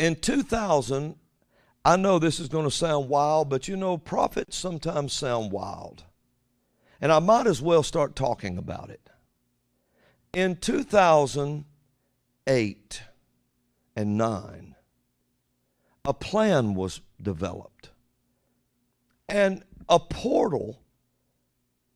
In 2000, I know this is going to sound wild, but you know, prophets sometimes sound wild. And I might as well start talking about it. In 2008 and 9, a plan was developed. And a portal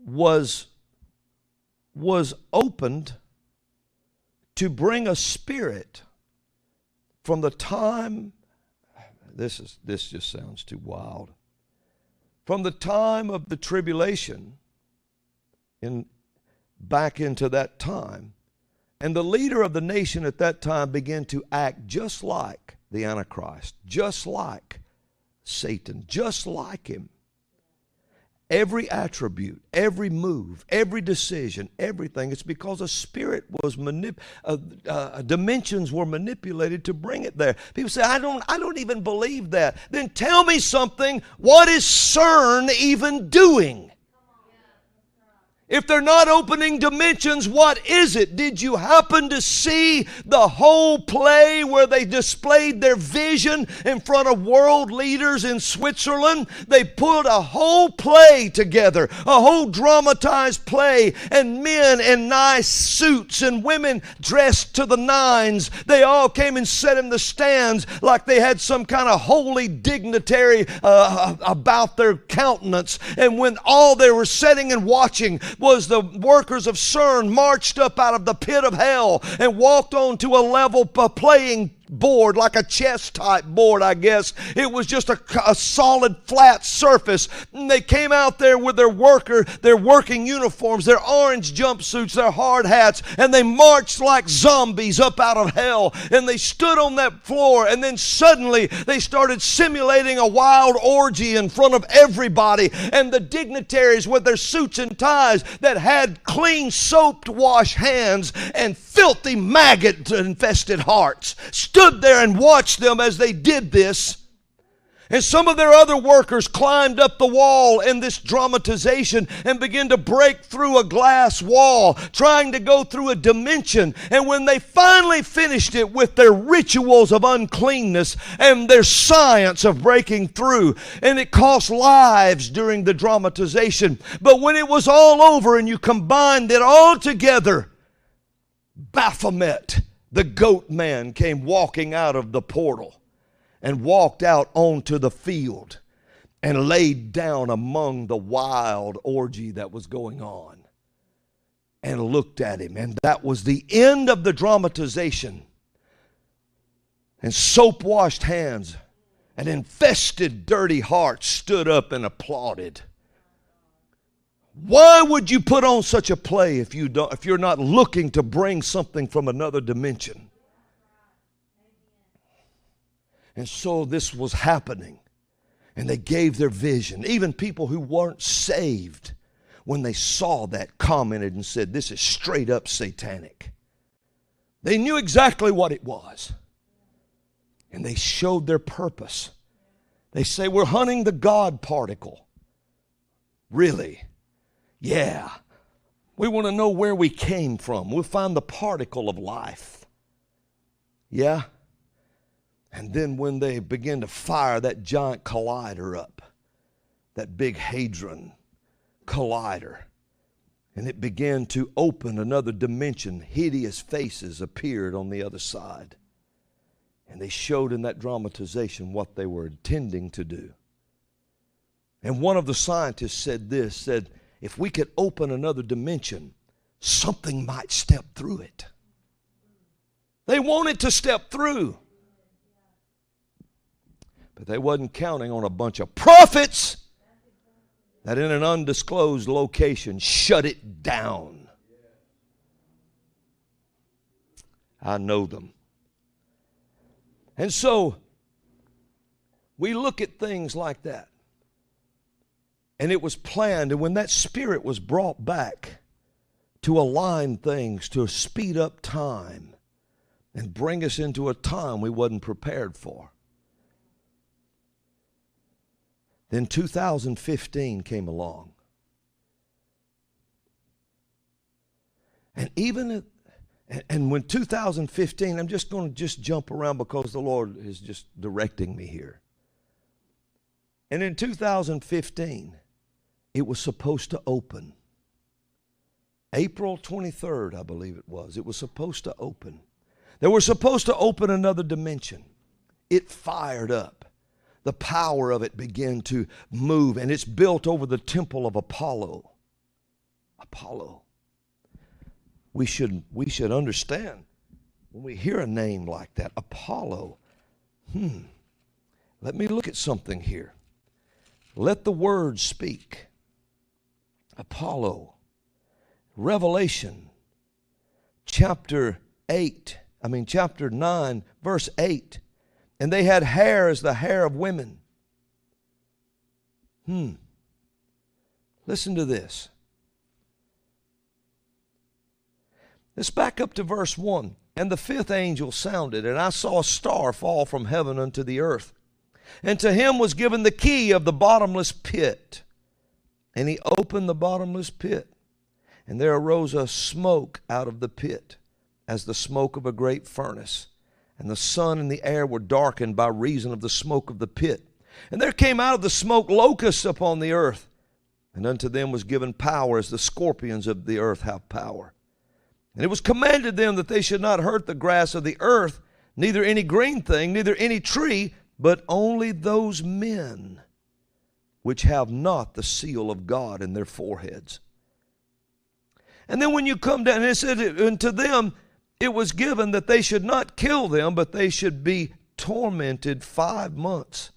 was opened to bring a spirit from the time, this just sounds too wild, from the time of the tribulation back into that time. And the leader of the nation at that time began to act just like the Antichrist, just like Satan, just like him. Every attribute, every move, every decision, everything, it's because a spirit was dimensions were manipulated to bring it there. People say, I don't even believe that. Then tell me something. What is CERN even doing? If they're not opening dimensions, what is it? Did you happen to see the whole play where they displayed their vision in front of world leaders in Switzerland? They put a whole play together, a whole dramatized play, and men in nice suits and women dressed to the nines. They all came and sat in the stands like they had some kind of holy dignitary about their countenance. And when all they were sitting and watching was the workers of CERN marched up out of the pit of hell and walked onto a level playing board, like a chess type board, I guess. It was just a solid flat surface. And they came out there with their working uniforms, their orange jumpsuits, their hard hats, and they marched like zombies up out of hell. And they stood on that floor, and then suddenly they started simulating a wild orgy in front of everybody. And the dignitaries with their suits and ties that had clean soaped wash hands and filthy maggot infested hearts stood there and watched them as they did this. And some of their other workers climbed up the wall in this dramatization and began to break through a glass wall, trying to go through a dimension. And when they finally finished it with their rituals of uncleanness and their science of breaking through, and it cost lives during the dramatization, but when it was all over and you combined it all together, Baphomet, the goat man, came walking out of the portal and walked out onto the field and laid down among the wild orgy that was going on and looked at him. And that was the end of the dramatization. And soap-washed hands and infested dirty hearts stood up and applauded. Why would you put on such a play if you're not looking to bring something from another dimension? And so this was happening. And they gave their vision. Even people who weren't saved, when they saw that, commented and said, this is straight up satanic. They knew exactly what it was. And they showed their purpose. They say, we're hunting the God particle. Really? Yeah, we want to know where we came from. We'll find the particle of life. Yeah? And then when they begin to fire that giant collider up, that big hadron collider, and it began to open another dimension, hideous faces appeared on the other side. And they showed in that dramatization what they were intending to do. And one of the scientists said this, said, if we could open another dimension, something might step through it. They wanted to step through. But they wasn't counting on a bunch of prophets that in an undisclosed location shut it down. I know them. And so we look at things like that. And it was planned, and when that spirit was brought back to align things, to speed up time, and bring us into a time we wasn't prepared for. Then 2015 came along. And even And when 2015, I'm just going to jump around because the Lord is just directing me here. And in 2015, it was supposed to open. April 23rd, I believe it was. It was supposed to open. They were supposed to open another dimension. It fired up. The power of it began to move, and it's built over the temple of Apollo. Apollo. We should understand when we hear a name like that, Apollo. Let me look at something here. Let the word speak. Apollo. Revelation chapter 9, verse 8. And they had hair as the hair of women. Listen to this. Let's back up to verse 1. And the fifth angel sounded, and I saw a star fall from heaven unto the earth. And to him was given the key of the bottomless pit. And he opened the bottomless pit. And there arose a smoke out of the pit, as the smoke of a great furnace. And the sun and the air were darkened by reason of the smoke of the pit. And there came out of the smoke locusts upon the earth. And unto them was given power, as the scorpions of the earth have power. And it was commanded them that they should not hurt the grass of the earth, neither any green thing, neither any tree, but only those men which have not the seal of God in their foreheads. And then when you come down, it said, unto them it was given that they should not kill them, but they should be tormented 5 months.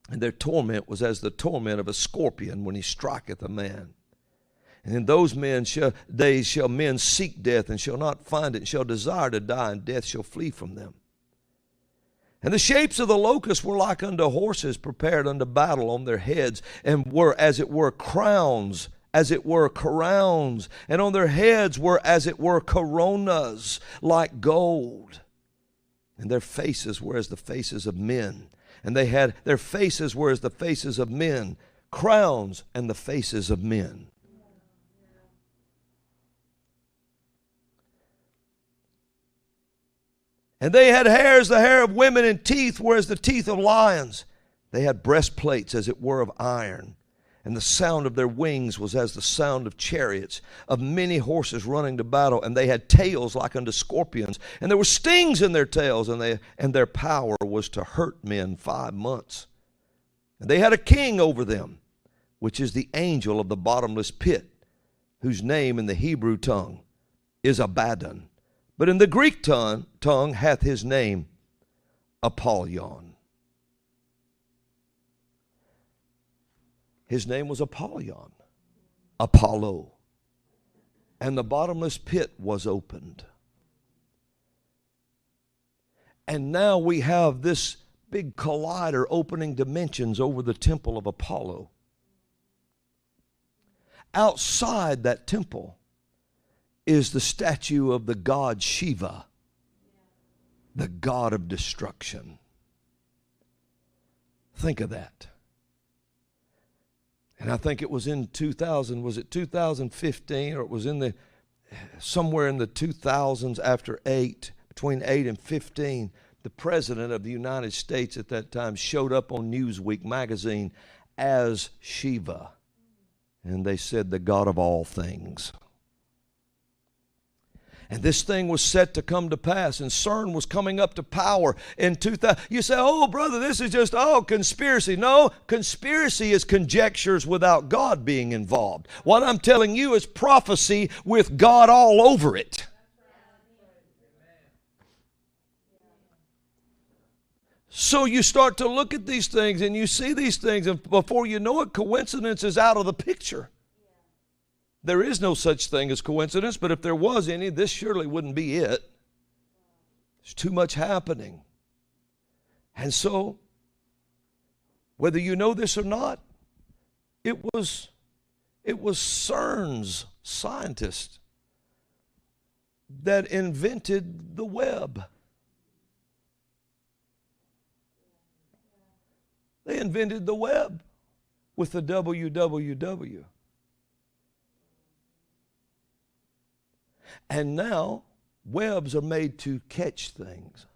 And their torment was as the torment of a scorpion when he striketh a man. And in those days shall men seek death, and shall not find it, and shall desire to die, and death shall flee from them. And the shapes of the locusts were like unto horses prepared unto battle on their heads, and were as it were crowns, as it were crowns, and on their heads were as it were coronas, like gold. And their faces were as the faces of men, and they had their faces were as the faces of men, crowns and the faces of men. And they had hair as the hair of women, and teeth were as the teeth of lions. They had breastplates as it were of iron. And the sound of their wings was as the sound of chariots, of many horses running to battle. And they had tails like unto scorpions. And there were stings in their tails, and their power was to hurt men 5 months. And they had a king over them, which is the angel of the bottomless pit, whose name in the Hebrew tongue is Abaddon. But in the Greek tongue hath his name Apollyon. His name was Apollyon, Apollo. And the bottomless pit was opened. And now we have this big collider opening dimensions over the temple of Apollo. Outside that temple is the statue of the god Shiva, the god of destruction. Think of that. And I think it was in 2000, was it 2015, or it was in somewhere in the 2000s after 8, between 8 and 15, the President of the United States at that time showed up on Newsweek magazine as Shiva. And they said the God of all things. And this thing was set to come to pass, and CERN was coming up to power in 2000. You say, oh, brother, this is just, conspiracy. No, conspiracy is conjectures without God being involved. What I'm telling you is prophecy with God all over it. So you start to look at these things, and you see these things, and before you know it, coincidence is out of the picture. There is no such thing as coincidence, but if there was any, this surely wouldn't be it. There's too much happening. And so, whether you know this or not, it was CERN's scientists that invented the web. They invented the web with the www. And now webs are made to catch things.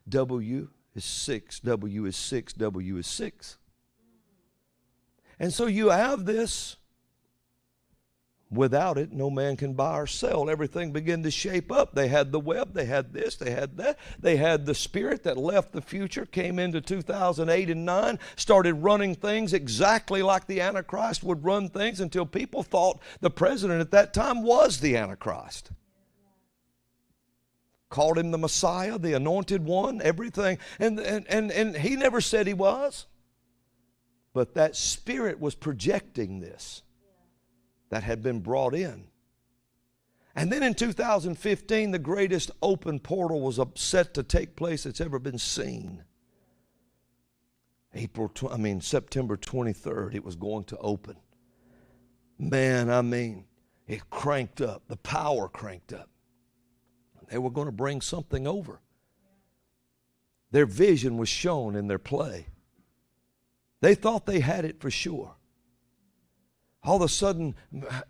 W is 6, W is 6, W is 6. And so you have this. Without it, no man can buy or sell. Everything began to shape up. They had the web, they had this, they had that. They had the spirit that left the future, came into 2008 and 9, started running things exactly like the Antichrist would run things until people thought the president at that time was the Antichrist. Called him the Messiah, the anointed one, everything. And he never said he was. But that spirit was projecting this that had been brought in. And then in 2015, the greatest open portal was set to take place that's ever been seen. September 23rd, it was going to open. Man, it cranked up. The power cranked up. They were going to bring something over. Their vision was shown in their play. They thought they had it for sure. All of a sudden,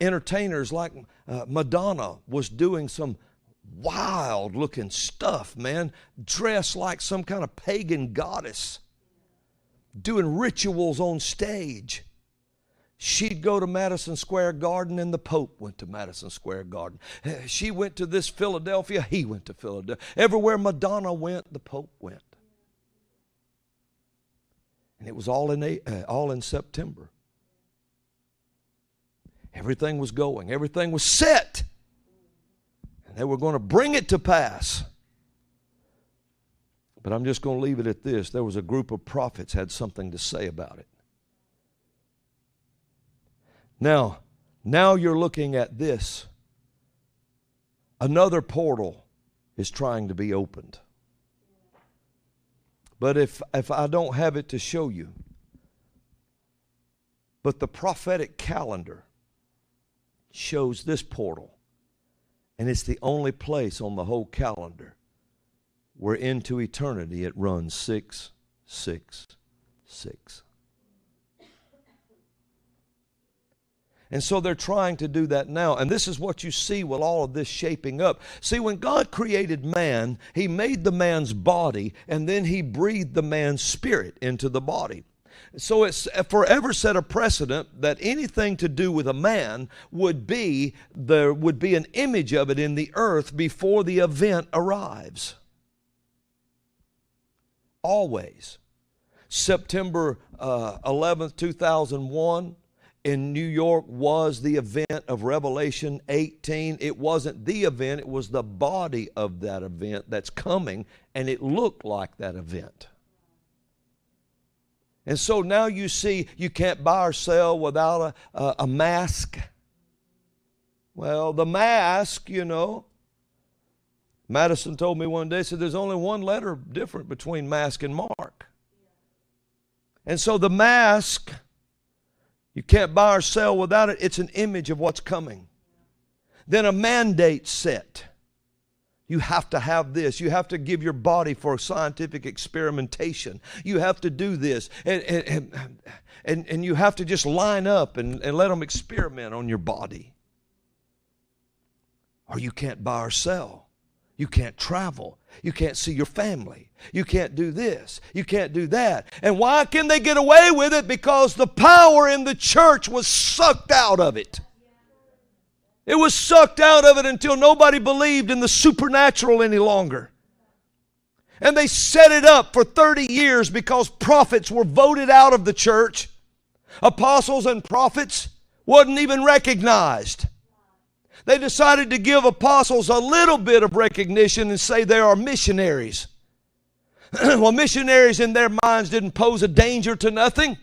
entertainers like Madonna was doing some wild-looking stuff, man, dressed like some kind of pagan goddess, doing rituals on stage. She'd go to Madison Square Garden, and the Pope went to Madison Square Garden. She went to this Philadelphia, he went to Philadelphia. Everywhere Madonna went, the Pope went. And it was all in September. Everything was going. Everything was set. And they were going to bring it to pass. But I'm just going to leave it at this. There was a group of prophets had something to say about it. Now you're looking at this. Another portal is trying to be opened. But if I don't have it to show you, but the prophetic calendar shows this portal, and it's the only place on the whole calendar where into eternity it runs 6, 6, 6. And so they're trying to do that now. And this is what you see with all of this shaping up. See, when God created man, he made the man's body, and then he breathed the man's spirit into the body. So it's forever set a precedent that anything to do with a man there would be an image of it in the earth before the event arrives. Always. September 11th, 2001 in New York was the event of Revelation 18. It wasn't the event, it was the body of that event that's coming, and it looked like that event. And so now you see you can't buy or sell without a mask. Well, the mask, Madison told me one day, said there's only one letter different between mask and mark. And so the mask, you can't buy or sell without it. It's an image of what's coming. Then a mandate set. You have to have this. You have to give your body for scientific experimentation. You have to do this. And you have to just line up and let them experiment on your body. Or you can't buy or sell. You can't travel. You can't see your family. You can't do this. You can't do that. And why can they get away with it? Because the power in the church was sucked out of it. It was sucked out of it until nobody believed in the supernatural any longer. And they set it up for 30 years because prophets were voted out of the church. Apostles and prophets wasn't even recognized. They decided to give apostles a little bit of recognition and say they are missionaries. Well, missionaries in their minds didn't pose a danger to nothing.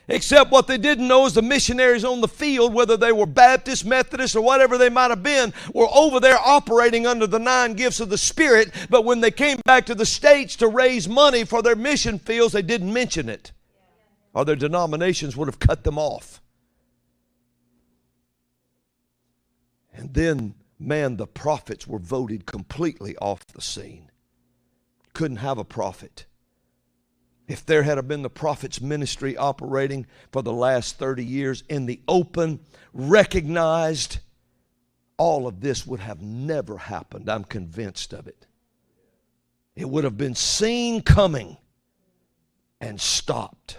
Except what they didn't know is the missionaries on the field, whether they were Baptist, Methodist, or whatever they might have been, were over there operating under the 9 gifts of the Spirit. But when they came back to the States to raise money for their mission fields, they didn't mention it. Or their denominations would have cut them off. And then, man, the prophets were voted completely off the scene. Couldn't have a prophet. If there had been the prophet's ministry operating for the last 30 years in the open, recognized, all of this would have never happened. I'm convinced of it. It would have been seen coming and stopped.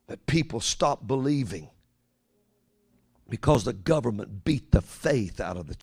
But people stopped believing because the government beat the faith out of the